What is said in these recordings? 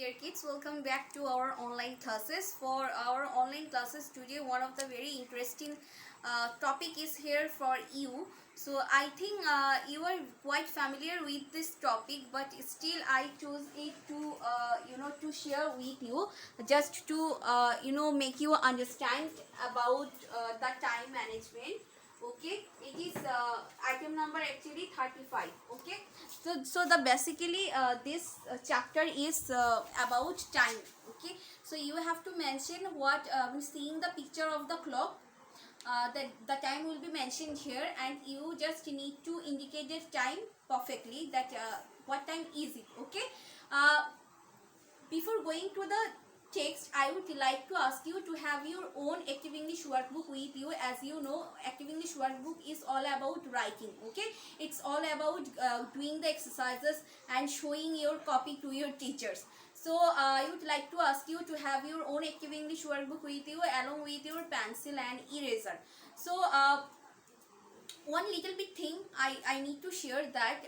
dear kids, welcome back to our online classes. For our online classes today, one of the very interesting topic is here for you. So I think you are quite familiar with this topic, but still I chose it to to share with you, just to make you understand about the time management. Okay, it is item number actually 35. Okay, so the basically this chapter is about time. Okay, so you have to mention what seeing the picture of the clock, the time will be mentioned here, and you just need to indicate the time perfectly, that what time is it. Okay, before going to the text, I would like to ask you to have your own active English workbook with you. As you know, active English workbook is all about writing. Okay, it's all about doing the exercises and showing your copy to your teachers. So I would like to ask you to have your own active English workbook with you, along with your pencil and eraser. So one little bit thing I need to share, that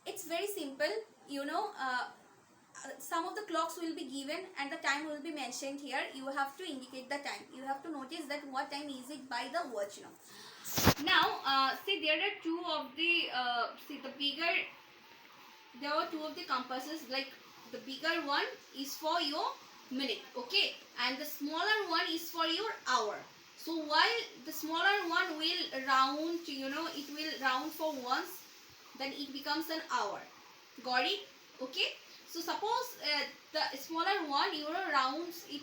it's very simple. Some of the clocks will be given and the time will be mentioned here. You have to indicate the time. You have to notice that what time is it by the watch. Now see, there are two of the there are two of the compasses. Like, the bigger one is for your minute, okay, and the smaller one is for your hour. So while the smaller one will round, it will round for once, then it becomes an hour. Got it? Okay, so suppose the smaller one, rounds it,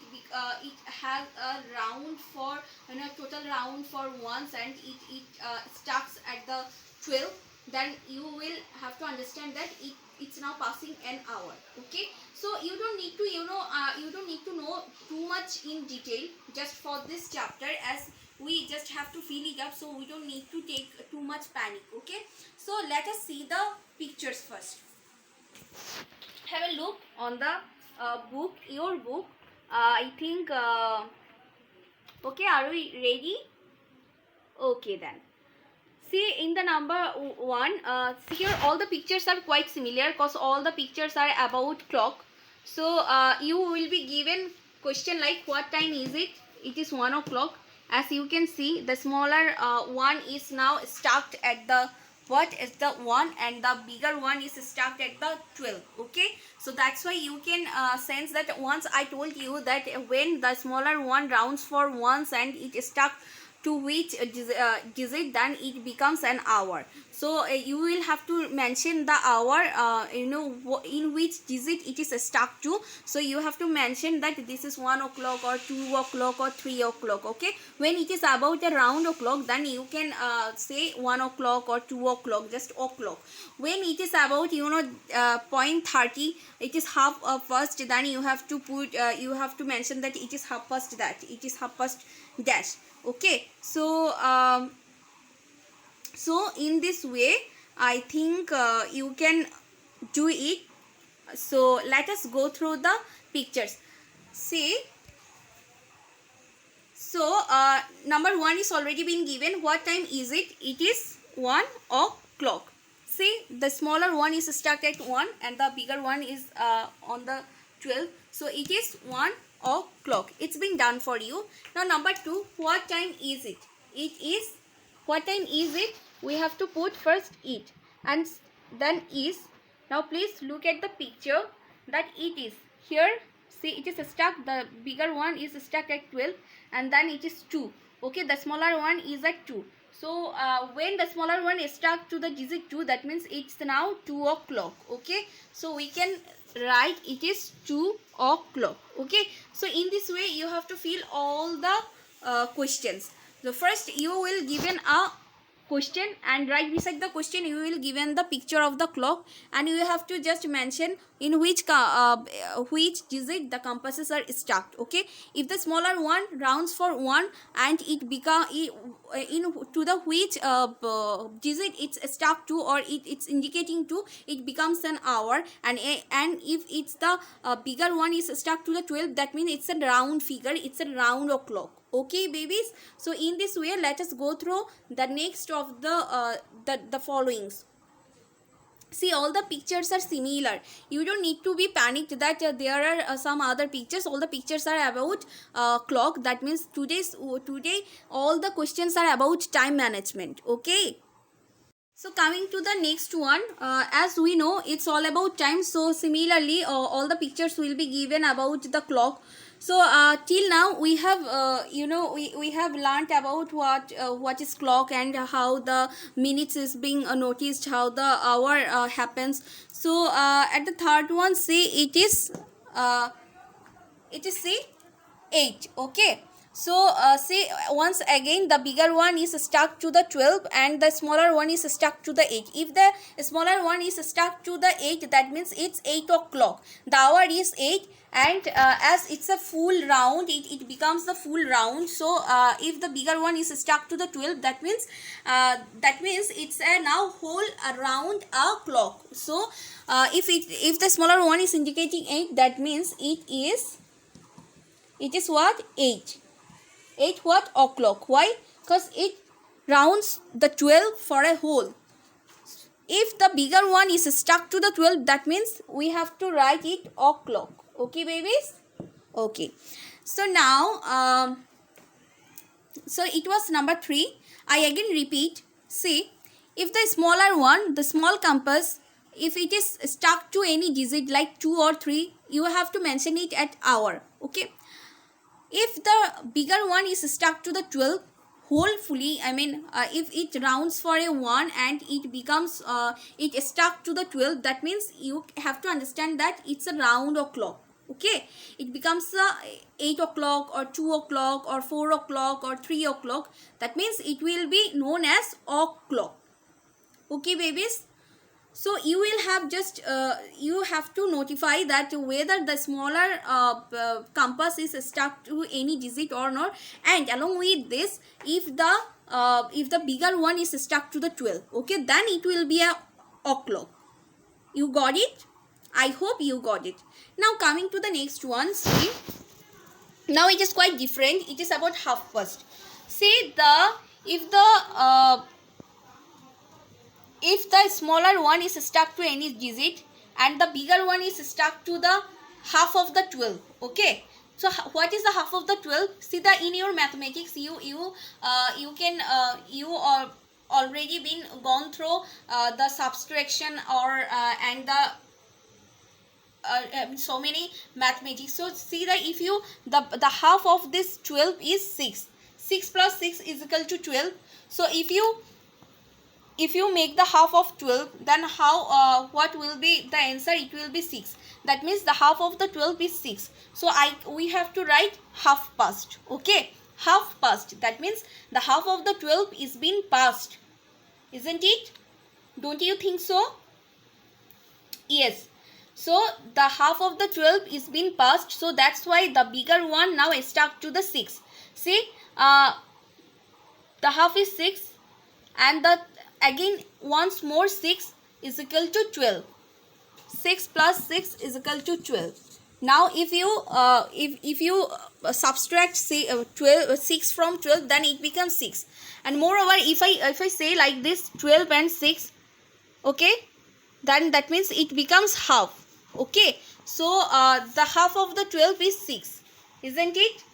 it has a round for, total round for once, and it starts at the 12. Then you will have to understand that it's now passing an hour. Okay, so you don't need to you don't need to know too much in detail just for this chapter, as we just have to fill it up, so we don't need to take too much panic. Okay, so let us see the pictures first. Have a look on the book, your book. I think okay, are we ready? Okay, then see, in the number one, here all the pictures are quite similar, because all the pictures are about clock. So you will be given question like, what time is it? It is 1 o'clock. As you can see, the smaller one is now stuck at the what is the 1, and the bigger one is stuck at the 12. Okay, so that's why you can sense that once I told you that when the smaller one rounds for once and it is stuck to which digit, then it becomes an hour. So you will have to mention the hour, in which digit it is stuck to. So you have to mention that this is 1 o'clock or 2 o'clock or 3 o'clock. Okay, when it is about a round o'clock, then you can say 1 o'clock or 2 o'clock, just o'clock. When it is about 0.30, it is half past, then you have to put you have to mention that it is half past, that it is half past dash. Okay, so so in this way I think you can do it. So let us go through the pictures. See, so number 1 is already been given. What time is it? It is 1 o'clock. See, the smaller one is stuck at 1 and the bigger one is on the 12. So it is 1 o'clock. It's been done for you. Now number 2, what time is it? It is, what time is it? We have to put first it and then is. Now please look at the picture, that it is here. See, it is stuck, the bigger one is stuck at 12, and then it is 2. Okay, the smaller one is at 2. So when the smaller one is stuck to the digit 2, that means it's now 2 o'clock. Okay, so we can write it is 2 o'clock. Okay, so in this way you have to fill all the questions. So first you will given a question, and right beside the question you will given the picture of the clock, and you have to just mention in which digit the compasses are stuck. Okay, if the smaller one rounds for 1 and it become in to the which digit it's stuck to, or it's indicating to, it becomes an hour. And if it's the bigger one is stuck to the 12, that means it's a round figure, it's a round o'clock. Okay, babies, so in this way let us go through the next of the followings. See, all the pictures are similar. You don't need to be panicked that there are some other pictures. All the pictures are about clock. That means today all the questions are about time management. Okay. So coming to the next one, as we know, it's all about time. So similarly, all the pictures will be given about the clock. So till now we have, we have learnt about what is clock and how the minutes is being noticed, how the hour happens. So at the third one, say it is say 8. Okay, so say once again the bigger one is stuck to the 12 and the smaller one is stuck to the 8. If the smaller one is stuck to the 8, that means it's 8 o'clock. The hour is 8, and as it's a full round, it becomes the full round. So if the bigger one is stuck to the 12, that means it's a now whole around a clock. So if the smaller one is indicating 8, that means it is what? 8 what? O'clock. Why? Because it rounds the 12 for a whole. If the bigger one is stuck to the 12, that means we have to write it o'clock. Okay, babies? Okay. So now, so it was number 3. I again repeat. See, if the smaller one, the small compass, if it is stuck to any digit like 2 or 3, you have to mention it at hour. Okay. If the bigger one is stuck to the 12 wholefully, I mean if it rounds for a 1 and it becomes it is stuck to the 12, that means you have to understand that it's a round o'clock. Okay, it becomes 8 o'clock or 2 o'clock or 4 o'clock or 3 o'clock. That means it will be known as o'clock. Okay, babies. So you will have just you have to notify that whether the smaller compass is stuck to any digit or not, and along with this, if the bigger one is stuck to the 12, okay, then it will be a o'clock. You got it? I hope you got it. Now coming to the next one, see, now it is quite different. It is about half past. See, if the smaller one is stuck to any digit and the bigger one is stuck to the half of the 12, okay, so what is the half of the 12? See, that in your mathematics you are already been gone through the subtraction or and the so many mathematics. So see that if you the half of this 12 is 6 plus 6 is equal to 12. So if you make the half of 12, then how what will be the answer? It will be 6. That means the half of the 12 is 6. So we have to write half past. Okay, half past. That means the half of the 12 is been passed, isn't it? Don't you think so? Yes. So the half of the 12 is been passed. So that's why the bigger one now is stuck to the 6. See, the half is 6, and the again once more 6 is equal to 12. 6 plus 6 is equal to 12. Now if you subtract say 6 from 12, then it becomes 6. And moreover, if I say like this, 12 and 6, okay, then that means it becomes half. Okay, so the half of the 12 is 6, isn't it?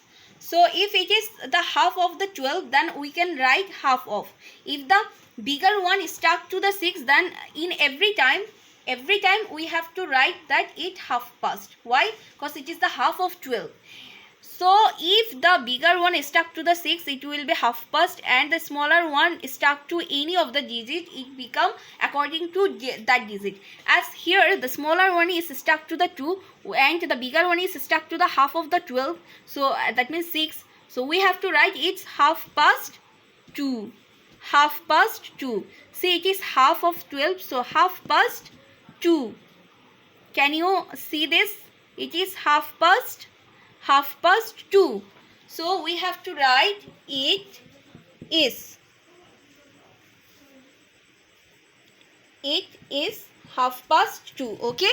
So if it is the half of the 12, then we can write half of. If the bigger one is stuck to the 6, then in every time we have to write that it half past. Why? Because it is the half of 12. So if the bigger one is stuck to the 6, it will be half past, and the smaller one is stuck to any of the digit, it become according to that digit. As here the smaller one is stuck to the 2 and the bigger one is stuck to the half of the 12, so that means 6. So we have to write it's half past 2. Half past 2. See, it is half of 12, so half past 2. Can you see this? It is half past 2. So we have to write it is half past 2. Okay.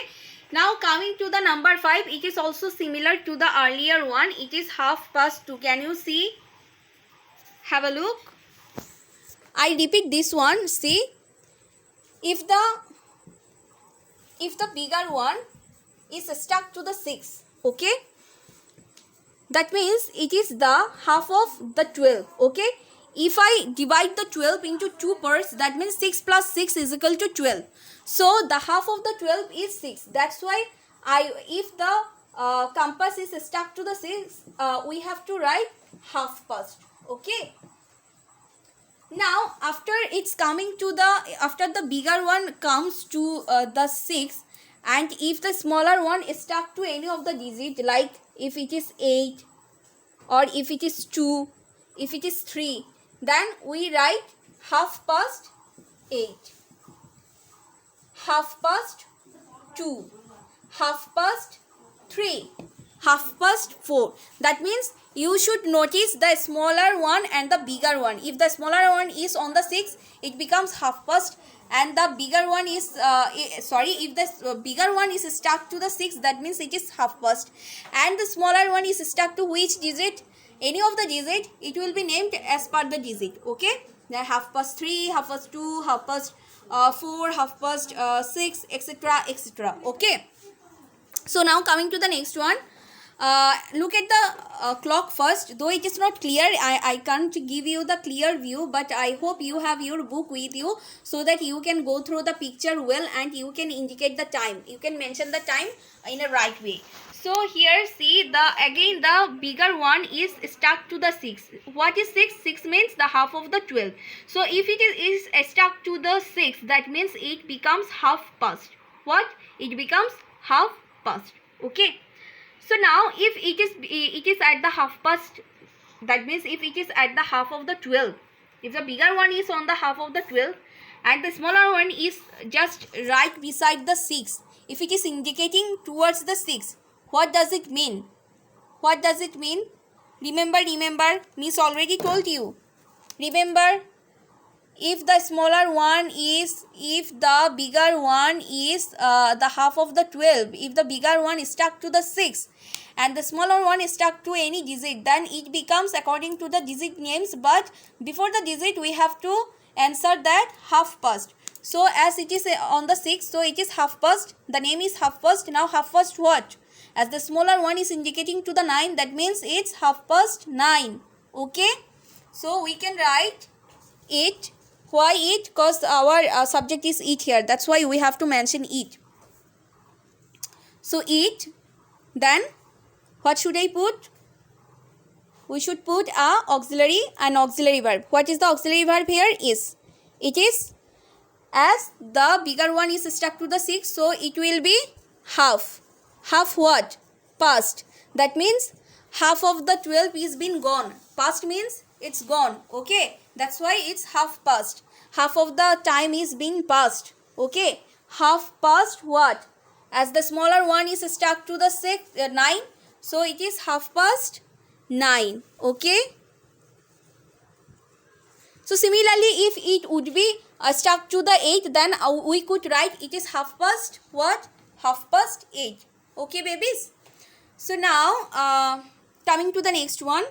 Now coming to the number 5, it is also similar to the earlier one. It is half past 2. Can you see? Have a look. I repeat this one. See, if the if the bigger one is stuck to the 6, okay, that means it is the half of the 12, okay. If I divide the 12 into 2 parts, that means 6 plus 6 is equal to 12. So the half of the 12 is 6. That's why if the compass is stuck to the 6, we have to write half past, okay. Now after it's coming to the, after the bigger one comes to the 6, and if the smaller one is stuck to any of the digit, like if it is 8 or if it is 2, if it is 3, then we write half past 8, half past 2, half past 3, half past 4. That means you should notice the smaller one and the bigger one. If the smaller one is on the 6, it becomes half past, and the bigger one is if the bigger one is stuck to the 6, that means it is half past, and the smaller one is stuck to which digit, any of the digit, it will be named as per the digit, okay. Then half past 3, half past 2, half past 4, half past 6, etc, etc, okay. So now coming to the next one, look at the clock first. Though it is not clear, I can't give you the clear view, but I hope you have your book with you so that you can go through the picture well and you can indicate the time. You can mention the time in a right way. So here see, again the bigger one is stuck to the 6. What is 6? 6 means the half of the 12. So if it is stuck to the 6, that means it becomes half past. What? It becomes half past, okay. So now if it is at the half past, that means if it is at the half of the 12, if the bigger one is on the half of the 12 and the smaller one is just right beside the 6, if it is indicating towards the 6, what does it mean? What does it mean? Remember, Miss already told you. Remember, if the smaller one is, if the bigger one is the half of the 12, if the bigger one is stuck to the 6 and the smaller one is stuck to any digit, then it becomes according to the digit names, but before the digit we have to answer that half past. So as it is on the 6, so it is half past, the name is half past. Now half past what? As the smaller one is indicating to the 9, that means it's half past 9, okay. So we can write it. Why it? Because our subject is it here, that's why we have to mention it. So it, then what should I put? We should put an auxiliary verb. What is the auxiliary verb here? Is. It is, as the bigger one is stuck to the 6, so it will be half. Half what? Past. That means half of the 12 is been gone. Past means it's gone, okay. That's why it's half past. Half of the time is being passed, okay. Half past what? As the smaller one is stuck to the 9, so it is half past 9, okay. So similarly, if it would be stuck to the 8, then we could write it is half past what? Half past 8, okay babies. So now coming to the next one,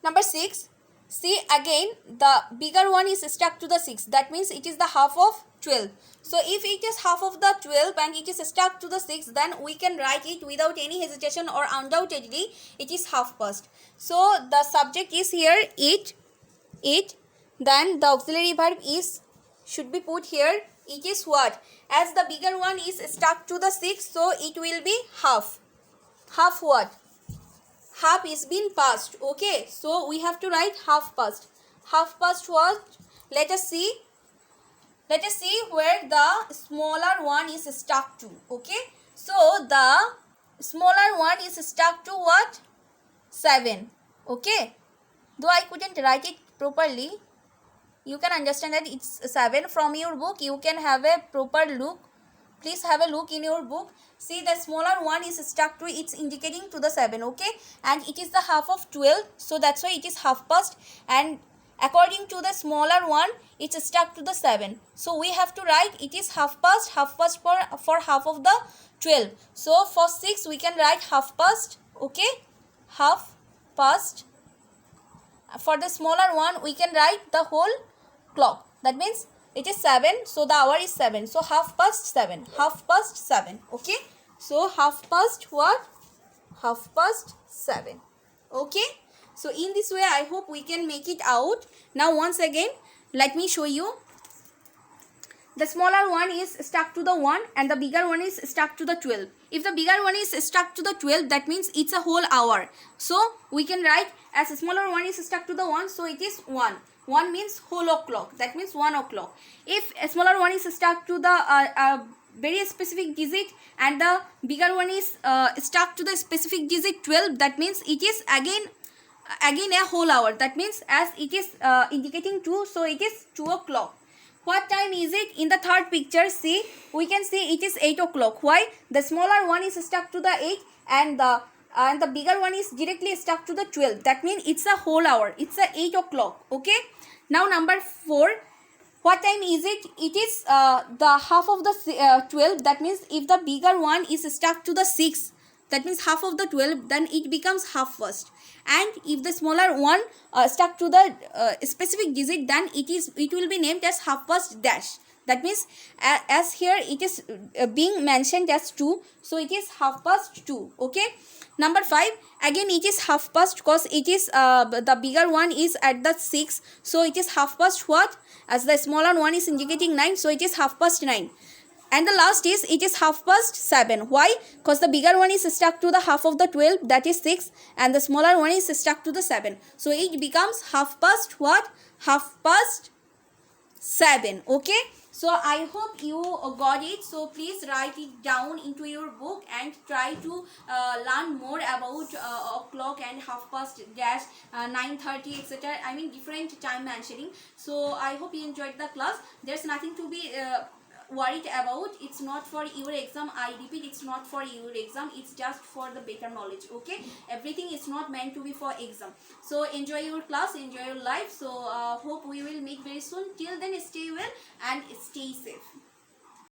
number 6. See, again the bigger one is stuck to the 6, that means it is the half of 12. So if it is half of the 12 and it is stuck to the 6, then we can write it without any hesitation, or undoubtedly it is half past. So the subject is here it, then the auxiliary verb is should be put here. It is what? As the bigger one is stuck to the 6, so it will be half. Half what? Half is been passed, okay. So we have to write half past. Half past what? Let us see where the smaller one is stuck to, okay. So the smaller one is stuck to what? 7, okay. Though I couldn't write it properly, you can understand that it's 7 from your book. You can have a proper look. Please have a look in your book. See, the smaller one is stuck to, it's indicating to the 7, okay. And it is the half of 12, so that's why it is half past. And according to the smaller one, it's stuck to the 7. So we have to write it is half past for half of the 12. So for 6 we can write half past, okay. Half past. For the smaller one we can write the whole clock. That means it is 7, so the hour is 7. So half past 7. Half past 7. Okay. So half past what? Half past 7. Okay. So in this way, I hope we can make it out. Now once again, let me show you. The smaller one is stuck to the 1 and the bigger one is stuck to the 12. If the bigger one is stuck to the 12, that means it's a whole hour. So we can write as a smaller one is stuck to the 1, so it is 1. 1 means whole o'clock, that means 1 o'clock. If a smaller one is stuck to the very specific digit and the bigger one is stuck to the specific digit 12, that means it is again a whole hour. That means as it is indicating 2, so it is 2 o'clock. What time is it? In the third picture, see, we can see it is 8 o'clock. Why? The smaller one is stuck to the 8 and the bigger one is directly stuck to the 12. That means it's a whole hour. It's a 8 o'clock. Okay. Now number 4. What time is it? It is the half of the 12. That means if the bigger one is stuck to the 6, that means half of the 12, then it becomes half past. And if the smaller one stuck to the specific digit, then it will be named as half past dash. That means as here it is being mentioned as 2, so it is half past 2. Okay. Number 5, again it is half past because it is the bigger one is at the 6, so it is half past what? As the smaller one is indicating 9, so it is half past 9. And the last is it is half past 7. Why? Because the bigger one is stuck to the half of the 12, that is 6, and the smaller one is stuck to the 7. So it becomes half past what? Half past 7. Okay. So I hope you got it. So please write it down into your book and try to learn more about o'clock and half past dash, 9:30, etc. I mean different time mentioning. So I hope you enjoyed the class. There's nothing to be worried about. It's not for your exam. I repeat, it's not for your exam. It's just for the better knowledge. Okay. Everything is not meant to be for exam. So enjoy your class, enjoy your life. So hope we will meet very soon. Till then, stay well and stay safe.